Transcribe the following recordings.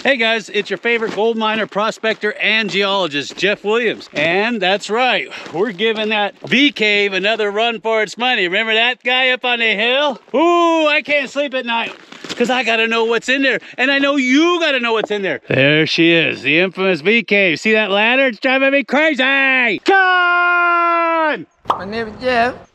Hey guys, it's your favorite gold miner, prospector, and geologist, Jeff Williams. And that's right, we're giving that V cave another run for its money. Remember that guy up on the hill? Ooh, I can't sleep at night because I gotta know what's in there. And I know you gotta know what's in there. There she is, the infamous V cave. See that ladder? It's driving me crazy. John! My name is Jeff.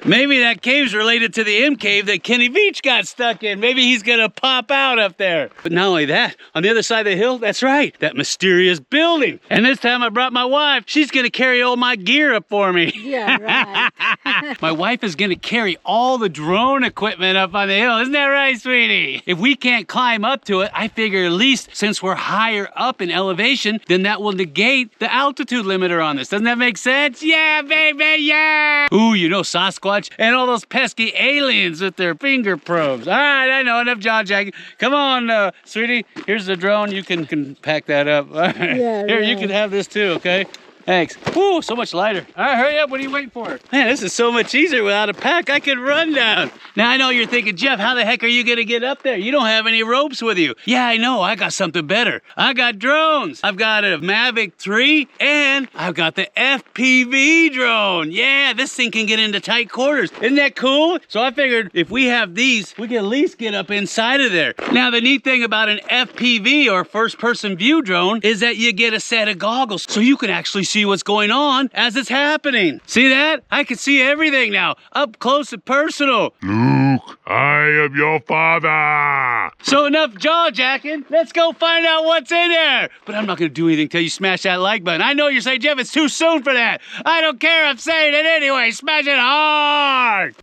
Maybe that cave's related to the M cave that Kenny Beach got stuck in. Maybe he's gonna pop out up there. But not only that, on the other side of the hill, that's right, that mysterious building. And this time I brought my wife. She's gonna carry all my gear up for me. Yeah, right. My wife is gonna carry all the drone equipment up on the hill. Isn't that right, sweetie? If we can't climb up to it, I figure at least since we're higher up in elevation, then that will negate the altitude limiter on this. Doesn't that make sense? Yeah, baby, yeah! Ooh, you know Sasquatch and all those pesky aliens with their finger probes. All right, I know, enough jaw jacking. Come on, sweetie. Here's the drone. You can pack that up. All right. Yeah, Here, right. you can have this too, okay? Thanks. Woo, so much lighter. All right, hurry up. What are you waiting for? Man, this is so much easier without a pack. I could run down. Now, I know you're thinking, Jeff, how the heck are you going to get up there? You don't have any ropes with you. Yeah, I know. I got something better. I got drones. I've got a Mavic 3 and I've got the FPV drone. Yeah, this thing can get into tight quarters. Isn't that cool? So I figured if we have these, we can at least get up inside of there. Now, the neat thing about an FPV or first-person view drone is that you get a set of goggles so you can actually see what's going on as it's happening. See that? I can see everything now, up close and personal. Luke, I am your father. So enough jaw jacking. Let's go find out what's in there. But I'm not gonna do anything till you smash that like button. I know you're saying, Jeff, it's too soon for that. I don't care, I'm saying it anyway. Smash it hard.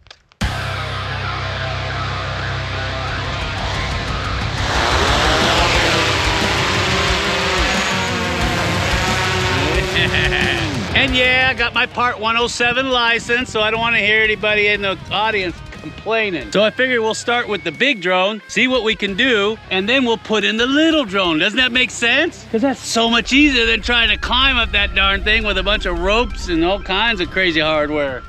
And yeah, I got my Part 107 license, so I don't want to hear anybody in the audience complaining. So I figured we'll start with the big drone, see what we can do, and then we'll put in the little drone. Doesn't that make sense? Because that's so much easier than trying to climb up that darn thing with a bunch of ropes and all kinds of crazy hardware.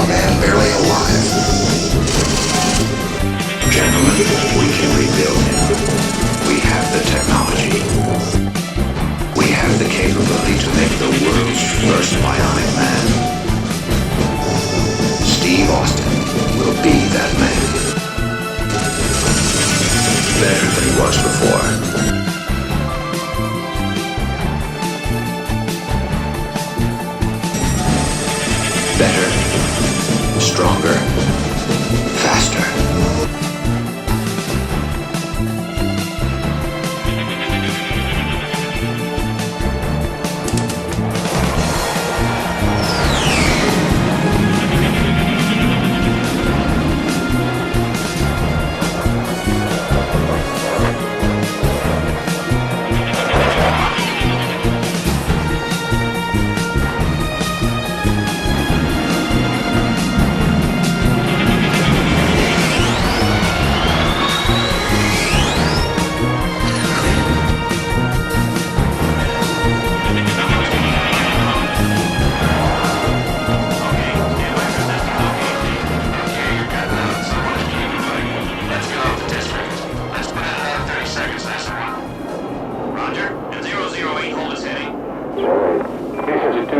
strong and barely alive. Gentlemen, we can rebuild him. We have the technology. We have the capability to make the world's first bionic man. Steve Austin will be that man. Better than he was before. Better, stronger, faster.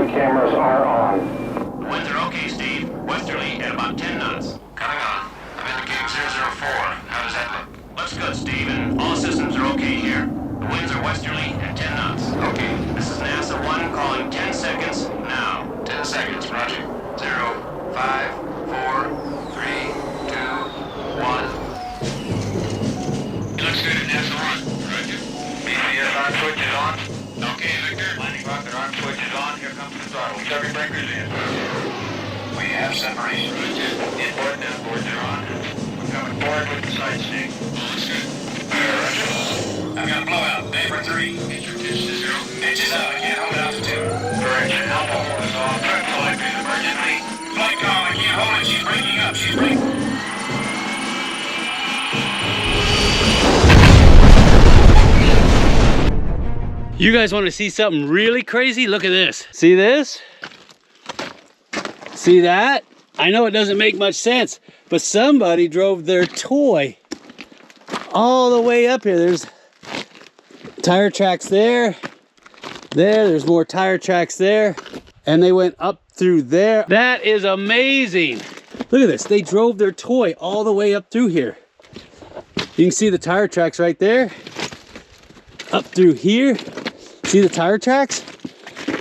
Cameras are on. The winds are okay, Steve. Westerly at about 10 knots. Coming on. I'm indicating 004. How does that look? Looks good, Steve, and all systems are okay here. The winds are westerly at 10 knots. Okay. This is NASA 1 calling 10 seconds now. 10 seconds, roger. 0, 5, 4, 3, 2, 1. It looks good at NASA 1. Roger. BCS arm switch is on. Okay, Victor. Landing rocket arm switch is on. Here comes the throttle. Circuit breakers in. We have separation. Inboard and outboard are on. We're coming forward with the side stick. Looks good. Roger. I've got a blowout. Vapor 3. Get your pitch to 0. Pitch is out. I can't hold altitude. Correction. Alpha hold is off. Track selected emergency. Flight call. I can't hold it. She's breaking up. She's breaking. You guys want to see something really crazy? Look at this. See this? See that? I know it doesn't make much sense, but somebody drove their toy all the way up here. There's tire tracks there. There's more tire tracks there. And they went up through there. That is amazing. Look at this. They drove their toy all the way up through here. You can see the tire tracks right there. Up through here. See the tire tracks?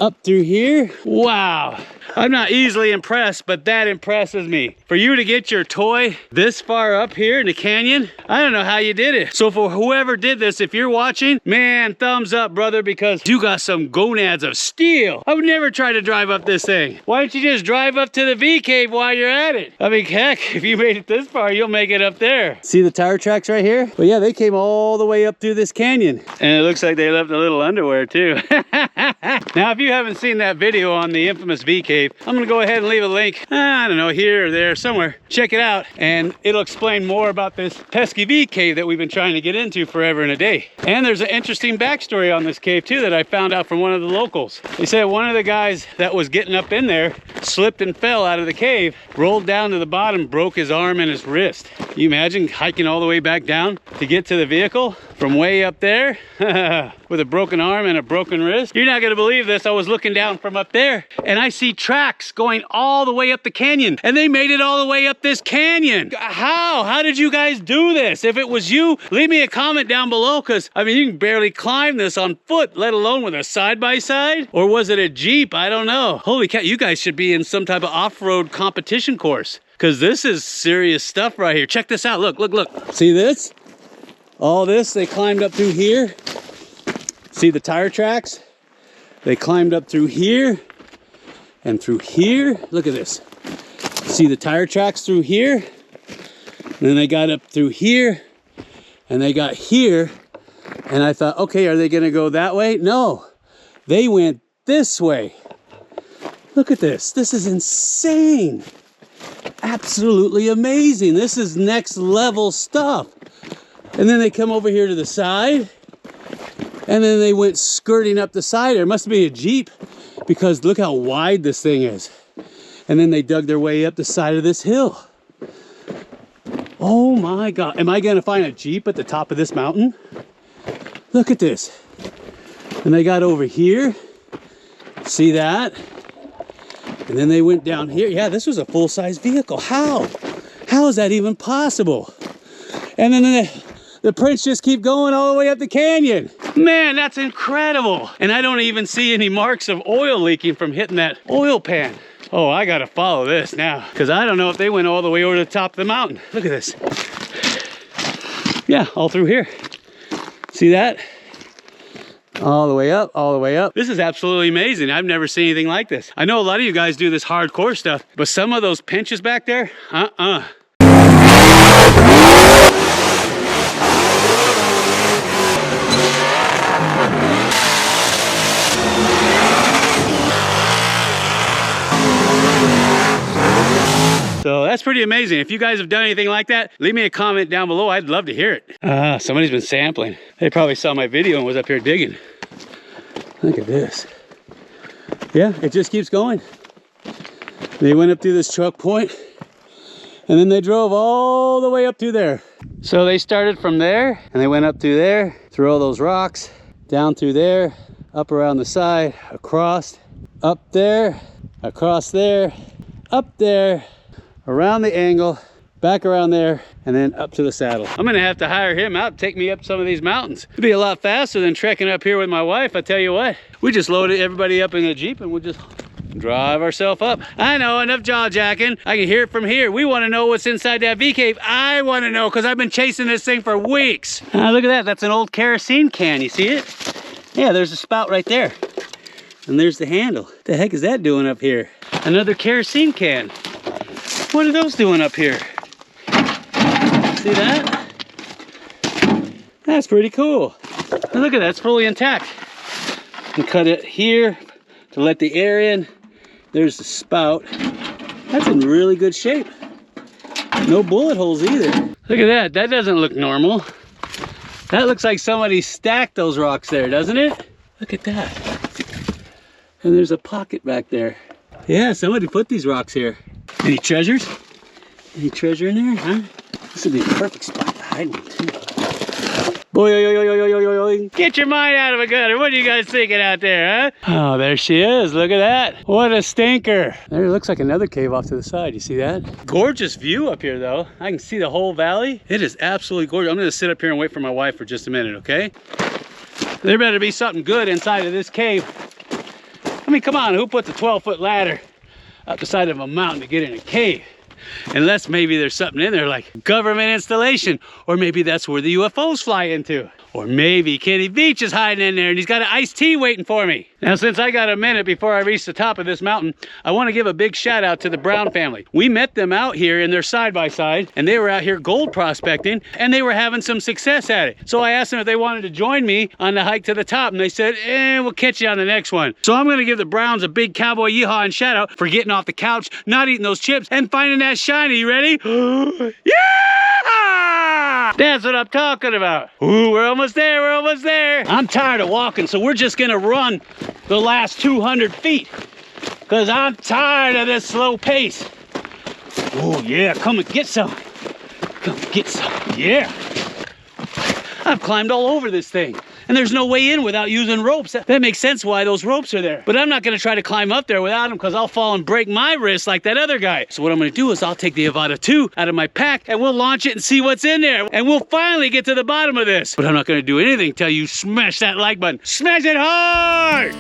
Up through here. Wow. I'm not easily impressed, but that impresses me. For you to get your toy this far up here in the canyon, I don't know how you did it. So for whoever did this, if you're watching, man, thumbs up, brother, because you got some gonads of steel. I would never try to drive up this thing. Why don't you just drive up to the V cave while you're at it? I mean, heck, if you made it this far, you'll make it up there. See the tire tracks right here? Well, yeah, they came all the way up through this canyon. And it looks like they left a little underwear too. Now, if you haven't seen that video on the infamous V cave, I'm gonna go ahead and leave a link, I don't know, here or there, somewhere. Check it out, and it'll explain more about this pesky V cave that we've been trying to get into forever and a day. And there's an interesting backstory on this cave too that I found out from one of the locals. They said one of the guys that was getting up in there slipped and fell out of the cave, rolled down to the bottom, broke his arm and his wrist. Can you imagine hiking all the way back down to get to the vehicle from way up there with a broken arm and a broken wrist? You're not gonna believe this. I was looking down from up there and I see tracks going all the way up the canyon, and they made it all the way up this canyon. How did you guys do this? If it was you, leave me a comment down below, because I mean, you can barely climb this on foot, let alone with a side-by-side. Or was it a Jeep? I don't know. Holy cow, you guys should be in some type of off-road competition course, because this is serious stuff right here. Check this out. Look, look, look. See this? All this, they climbed up through here. See the tire tracks? They climbed up through here and through here. Look at this. See the tire tracks through here? And then they got up through here and they got here. And I thought, okay, are they gonna go that way? No, they went this way. Look at this. This is insane. Absolutely amazing. This is next level stuff. And then they come over here to the side, and then they went skirting up the side. There must be a Jeep, because look how wide this thing is. And then they dug their way up the side of this hill. Oh my God. Am I gonna find a Jeep at the top of this mountain? Look at this. And they got over here. See that? And then they went down here. Yeah, this was a full-size vehicle. How? How is that even possible? And then the prints just keep going all the way up the canyon. Man, that's incredible. And I don't even see any marks of oil leaking from hitting that oil pan. Oh, I gotta follow this now, because I don't know if they went all the way over to the top of the mountain. Look at this. Yeah, all through here. See that? All the way up, all the way up. This is absolutely amazing. I've never seen anything like this. I know a lot of you guys do this hardcore stuff, but some of those pinches back there, So that's pretty amazing. If you guys have done anything like that, leave me a comment down below. I'd love to hear it. Somebody's been sampling. They probably saw my video and was up here digging. Look at this. Yeah, it just keeps going. They went up through this choke point, and then they drove all the way up through there. So they started from there, and they went up through there, through all those rocks, down through there, up around the side, across, up there, across there, up there, around the angle, back around there, and then up to the saddle. I'm gonna have to hire him out to take me up some of these mountains. It'd be a lot faster than trekking up here with my wife. I tell you what, we just loaded everybody up in the Jeep and we'll just drive ourselves up. I know, enough jaw jacking. I can hear it from here. We wanna know what's inside that V cave. I wanna know, because I've been chasing this thing for weeks. Look at that, that's an old kerosene can, you see it? Yeah, there's a spout right there. And there's the handle. What the heck is that doing up here? Another kerosene can. What are those doing up here? See that? That's pretty cool. And look at that, it's fully intact. You cut it here to let the air in. There's the spout. That's in really good shape. No bullet holes either. Look at that, that doesn't look normal. That looks like somebody stacked those rocks there, doesn't it? Look at that. And there's a pocket back there. Yeah, somebody put these rocks here. Any treasures? Any treasure in there, huh? This would be a perfect spot to hide one too. Boy, get your mind out of a gutter. What are you guys thinking out there, huh? Oh, there she is. Look at that. What a stinker. There looks like another cave off to the side. You see that? Gorgeous view up here though. I can see the whole valley. It is absolutely gorgeous. I'm gonna sit up here and wait for my wife for just a minute, okay? There better be something good inside of this cave. I mean, come on, who puts a 12-foot ladder up the side of a mountain to get in a cave? Unless maybe there's something in there like government installation, or maybe that's where the UFOs fly into. Or maybe Kenny Beach is hiding in there and he's got an iced tea waiting for me. Now, since I got a minute before I reach the top of this mountain, I want to give a big shout out to the Brown family. We met them out here in their side-by-side, and they were out here gold prospecting, and they were having some success at it. So I asked them if they wanted to join me on the hike to the top, and they said, we'll catch you on the next one. So I'm going to give the Browns a big cowboy yeehaw and shout out for getting off the couch, not eating those chips, and finding that shiny. You ready? Yeah! That's what I'm talking about. Ooh, we're almost there, we're almost there. I'm tired of walking, so we're just gonna run the last 200 feet, because I'm tired of this slow pace. Oh yeah, come and get some. Come and get some, yeah. I've climbed all over this thing, and there's no way in without using ropes. That makes sense why those ropes are there. But I'm not gonna try to climb up there without them, because I'll fall and break my wrist like that other guy. So what I'm gonna do is I'll take the Avata 2 out of my pack, and we'll launch it and see what's in there. And we'll finally get to the bottom of this. But I'm not gonna do anything till you smash that like button. Smash it hard!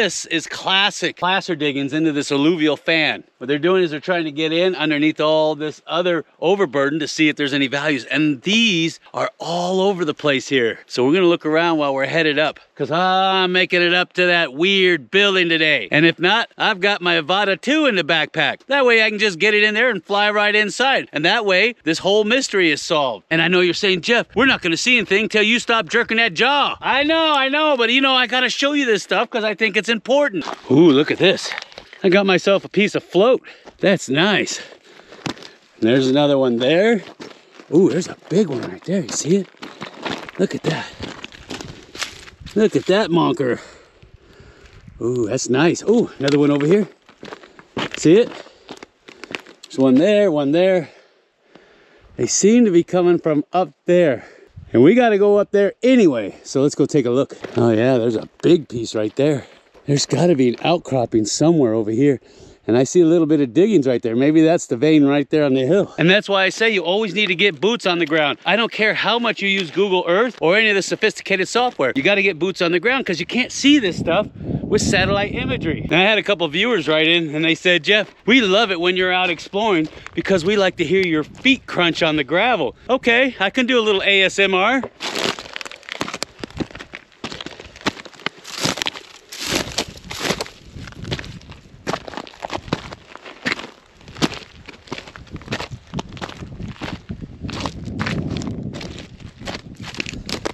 This is classic placer diggings into this alluvial fan. What they're doing is they're trying to get in underneath all this other overburden to see if there's any values. And these are all over the place here. So we're gonna look around while we're headed up, because I'm making it up to that weird building today. And if not, I've got my Avata 2 in the backpack. That way I can just get it in there and fly right inside. And that way, this whole mystery is solved. And I know you're saying, Jeff, we're not gonna see anything till you stop jerking that jaw. I know, but you know, I gotta show you this stuff because I think it's important. Ooh, look at this. I got myself a piece of float. That's nice. And there's another one there. Ooh, there's a big one right there. You see it? Look at that. Look at that monker. Ooh, that's nice. Ooh, another one over here. See it? There's one there, one there. They seem to be coming from up there. And we got to go up there anyway. So let's go take a look. Oh yeah, there's a big piece right there. There's got to be an outcropping somewhere over here. And I see a little bit of diggings right there. Maybe that's the vein right there on the hill. And that's why I say you always need to get boots on the ground. I don't care how much you use Google Earth or any of the sophisticated software. You got to get boots on the ground because you can't see this stuff with satellite imagery. And I had a couple viewers write in and they said, Jeff, we love it when you're out exploring because we like to hear your feet crunch on the gravel. Okay, I can do a little ASMR.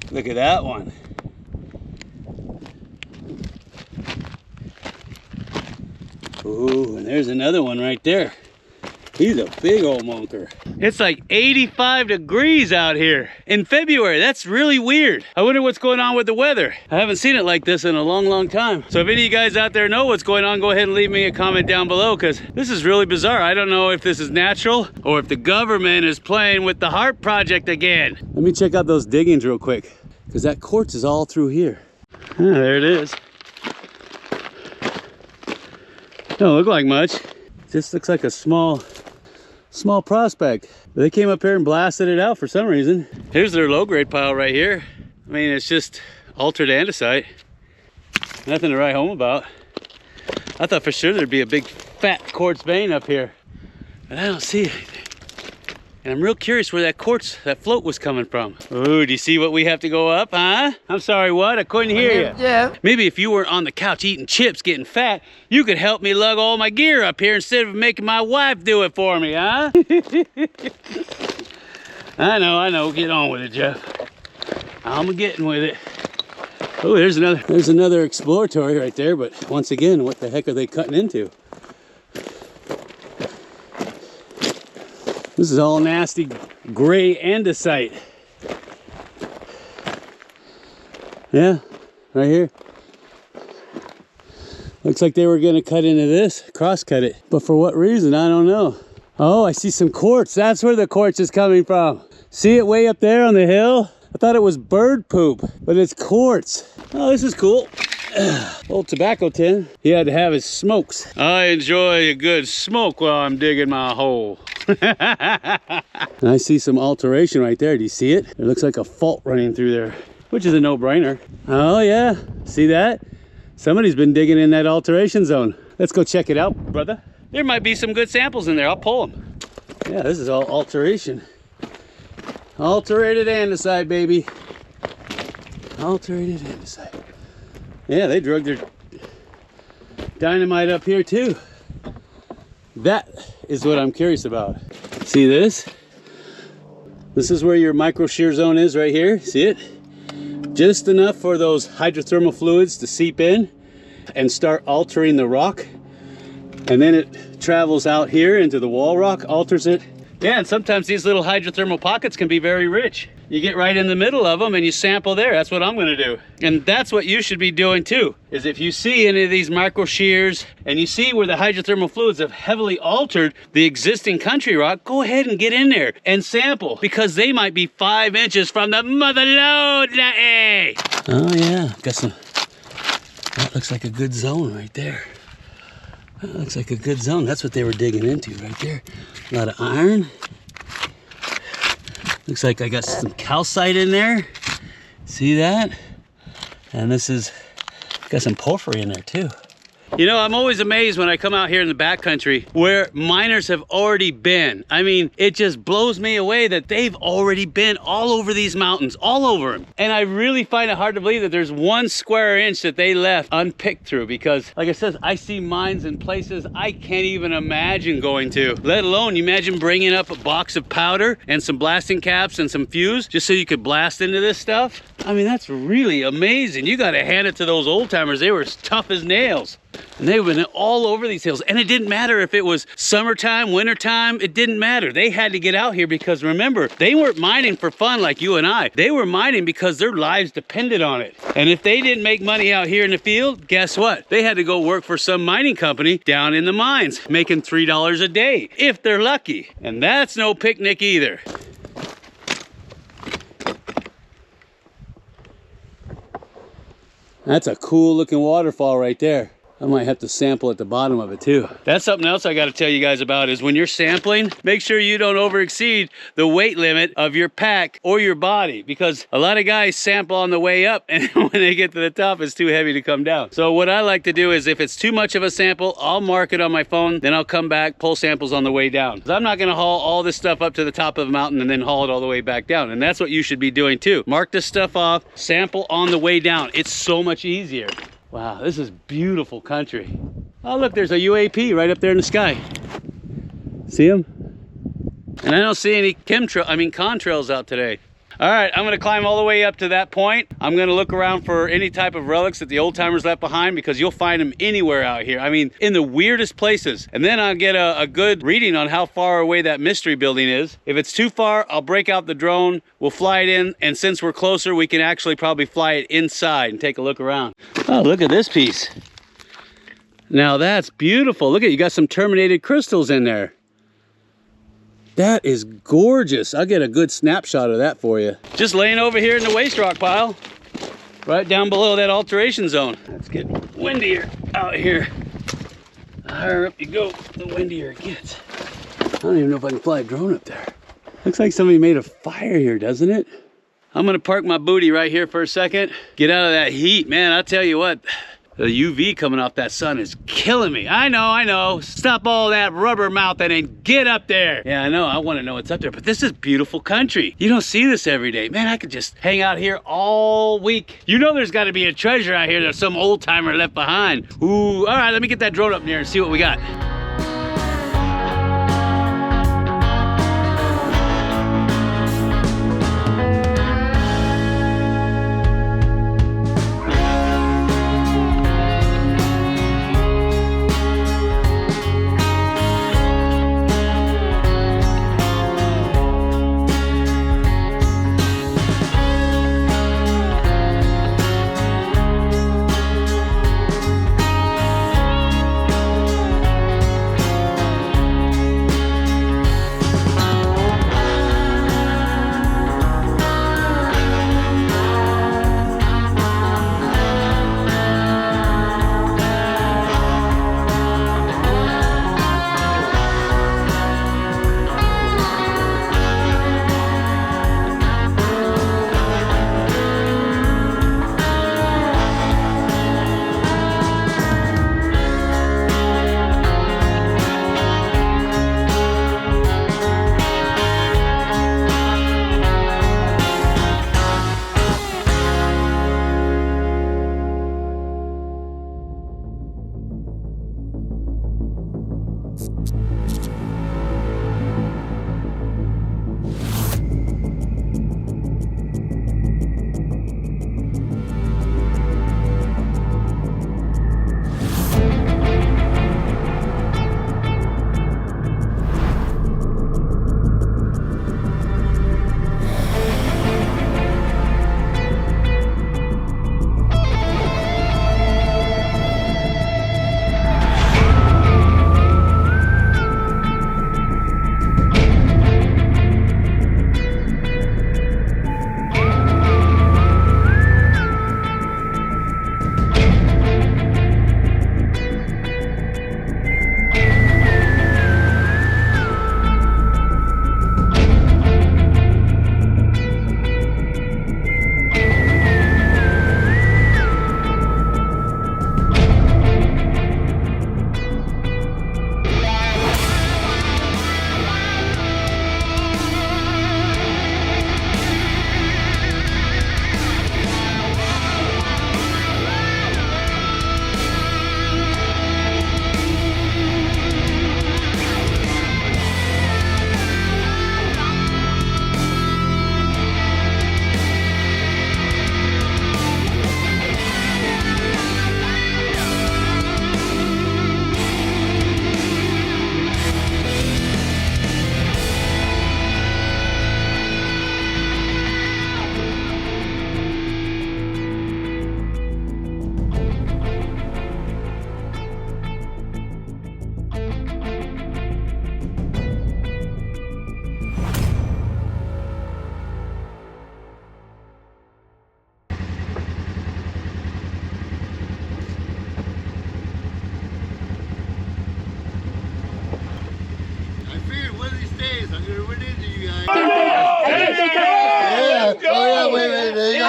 Look at that one. Ooh, and there's another one right there. He's a big old monker. It's like 85 degrees out here in February. That's really weird. I wonder what's going on with the weather. I haven't seen it like this in a long time. So if any of you guys out there know what's going on, go ahead and leave me a comment down below because this is really bizarre. I don't know if this is natural or if the government is playing with the HARP project again. Let me check out those diggings real quick because that quartz is all through here. Ah, there it is. Don't look like much. Just looks like a small prospect. But they came up here and blasted it out for some reason. Here's their low-grade pile right here. I mean, it's just altered andesite. Nothing to write home about. I thought for sure there'd be a big fat quartz vein up here, but I don't see anything. And I'm real curious where that quartz, that float was coming from. Ooh, do you see what we have to go up, huh? I'm sorry, what? I couldn't hear you. Yeah. Maybe if you were on the couch eating chips, getting fat, you could help me lug all my gear up here instead of making my wife do it for me, huh? I know. Get on with it, Jeff. I'm getting with it. Oh, there's another exploratory right there, but once again, what the heck are they cutting into? This is all nasty gray andesite. Yeah, right here. Looks like they were gonna cut into this, cross cut it. But for what reason, I don't know. Oh, I see some quartz. That's where the quartz is coming from. See it way up there on the hill? I thought it was bird poop, but it's quartz. Oh, this is cool. Old tobacco tin. He had to have his smokes. I enjoy a good smoke while I'm digging my hole. And I see some alteration right there. Do you see it? It looks like a fault running through there, which is a no-brainer. Oh yeah, see that? Somebody's been digging in that alteration zone. Let's go check it out, brother. There might be some good samples in there. I'll pull them. Yeah, this is all alteration. Alterated andesite, baby. Alterated andesite. Yeah, they drug their dynamite up here too. That is what I'm curious about. See this? This is where your micro shear zone is right here. See it? Just enough for those hydrothermal fluids to seep in and start altering the rock. And then it travels out here into the wall rock, alters it. Yeah, and sometimes these little hydrothermal pockets can be very rich. You get right in the middle of them and you sample there. That's what I'm gonna do. And that's what you should be doing too, is if you see any of these micro shears and you see where the hydrothermal fluids have heavily altered the existing country rock, go ahead and get in there and sample because they might be 5 inches from the mother lode. Oh yeah, got some, that looks like a good zone right there. That looks like a good zone. That's what they were digging into right there. A lot of iron. Looks like I got some calcite in there. See that? And this is Got some porphyry in there too. You know, I'm always amazed when I come out here in the backcountry where miners have already been. I mean, it just blows me away that they've already been all over these mountains, all over them. And I really find it hard to believe that there's 1 square inch that they left unpicked through, because like I said, I see mines in places I can't even imagine going to, let alone you imagine bringing up a box of powder and some blasting caps and some fuse just so you could blast into this stuff. I mean, that's really amazing. You got to hand it to those old timers. They were as tough as nails. And they've been all over these hills. And it didn't matter if it was summertime, wintertime, it didn't matter. They had to get out here because remember, they weren't mining for fun like you and I. They were mining because their lives depended on it. And if they didn't make money out here in the field, guess what? They had to go work for some mining company down in the mines, making $3 a day, if they're lucky. And that's no picnic either. That's a cool looking waterfall right there. I might have to sample at the bottom of it too. That's something else I got to tell you guys about is when you're sampling, make sure you don't over exceed the weight limit of your pack or your body, because a lot of guys sample on the way up and when they get to the top, it's too heavy to come down. So what I like to do is if it's too much of a sample, I'll mark it on my phone, then I'll come back, pull samples on the way down. 'Cause I'm not going to haul all this stuff up to the top of the mountain and then haul it all the way back down. And that's what you should be doing too. Mark this stuff off, sample on the way down. It's so much easier. Wow, this is beautiful country. Oh, look, there's a UAP right up there in the sky. See him? And I don't see any contrails out today. All right, I'm gonna climb all the way up to that point. I'm gonna look around for any type of relics that the old timers left behind, because you'll find them anywhere out here. I mean, in the weirdest places. And then I'll get a good reading on how far away that mystery building is. If it's too far, I'll break out the drone, we'll fly it in, and since we're closer, we can actually probably fly it inside and take a look around. Oh, look at this piece. Now that's beautiful. Look at, you got some terminated crystals in there. That is gorgeous. I'll get a good snapshot of that for you. Just laying over here in the waste rock pile, right down below that alteration zone. Let's get windier out here. The higher up you go, the windier it gets. I don't even know if I can fly a drone up there. Looks like somebody made a fire here, doesn't it? I'm gonna park my booty right here for a second. Get out of that heat, man. I'll tell you what. The UV coming off that sun is killing me. I know. Stop all that rubber mouthing and get up there. Yeah, I know, I wanna know what's up there, but this is beautiful country. You don't see this every day. Man, I could just hang out here all week. You know there's gotta be a treasure out here that some old timer left behind. Ooh, all right, let me get that drone up there and see what we got.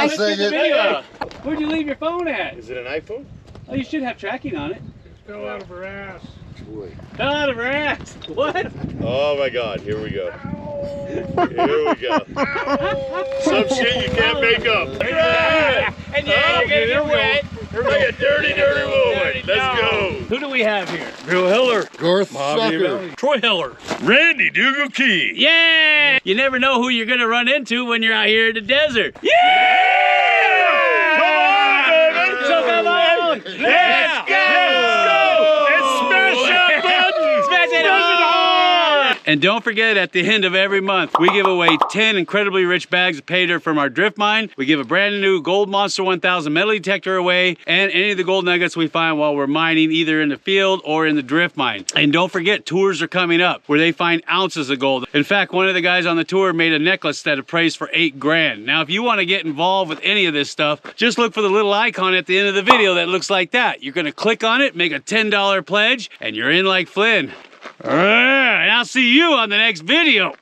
let's get the video out. Where'd you leave your phone at? Is it an iPhone? Oh, you should have tracking on it. Fell out of her ass. Fell out of her ass. What? Oh my God, here we go. Here we go. Some shit you can't make up. And yeah, you're gonna get wet. Like a dirty, dirty woman. Let's go. Who do we have here? Bill Heller. Garth Sucker. Troy Heller. Randy Dougal Key. Yeah! You never know who you're gonna run into when you're out here in the desert. Yeah! Come on, baby. So come on! Let's go! And smash that button. Smash it hard! And don't forget, at the end of every month, we give away 10 incredibly rich bags of pay dirt from our drift mine. We give a brand new Gold Monster 1000 metal detector away, and any of the gold nuggets we find while we're mining, either in the field or in the drift mine. And don't forget, tours are coming up where they find ounces of gold. In fact, one of the guys on the tour made a necklace that appraised for 8 grand. Now, if you want to get involved with any of this stuff, just look for the little icon at the end of the video that looks like that. You're gonna click on it, make a $10 pledge, and you're in like Flynn. And I'll see you on the next video.